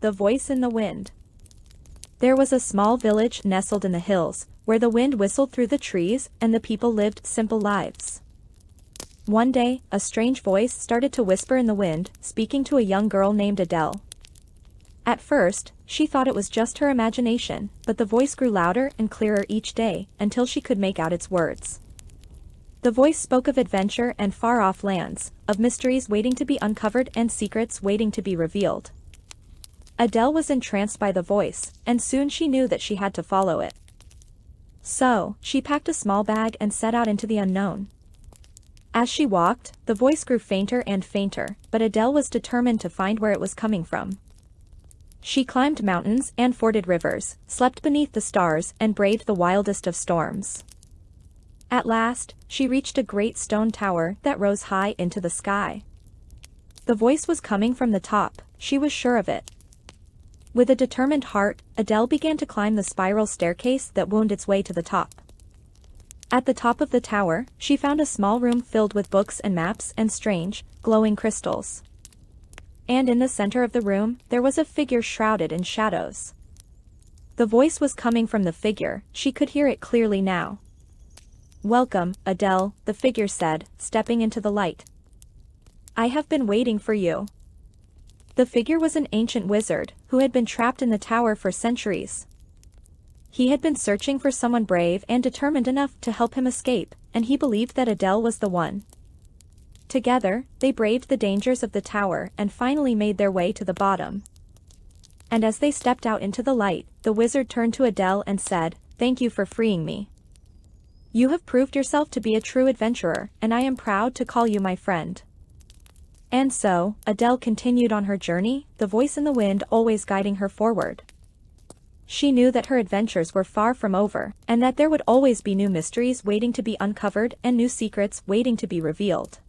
The Voice in the Wind. There was a small village nestled in the hills, where the wind whistled through the trees and the people lived simple lives. One day, a strange voice started to whisper in the wind, speaking to a young girl named Adele. At first, she thought it was just her imagination, but the voice grew louder and clearer each day, until she could make out its words. The voice spoke of adventure and far-off lands, of mysteries waiting to be uncovered and secrets waiting to be revealed. Adele was entranced by the voice, and soon she knew that she had to follow it. So, she packed a small bag and set out into the unknown. As she walked, the voice grew fainter and fainter, but Adele was determined to find where it was coming from. She climbed mountains and forded rivers, slept beneath the stars and braved the wildest of storms. At last, she reached a great stone tower that rose high into the sky. The voice was coming from the top, she was sure of it. With a determined heart, Adele began to climb the spiral staircase that wound its way to the top. At the top of the tower, she found a small room filled with books and maps and strange, glowing crystals. And in the center of the room, there was a figure shrouded in shadows. The voice was coming from the figure, she could hear it clearly now. "Welcome, Adele," the figure said, stepping into the light. "I have been waiting for you." The figure was an ancient wizard, who had been trapped in the tower for centuries. He had been searching for someone brave and determined enough to help him escape, and he believed that Adele was the one. Together, they braved the dangers of the tower and finally made their way to the bottom. And as they stepped out into the light, the wizard turned to Adele and said, "Thank you for freeing me. You have proved yourself to be a true adventurer, and I am proud to call you my friend." And so, Adele continued on her journey, the voice in the wind always guiding her forward. She knew that her adventures were far from over, and that there would always be new mysteries waiting to be uncovered and new secrets waiting to be revealed.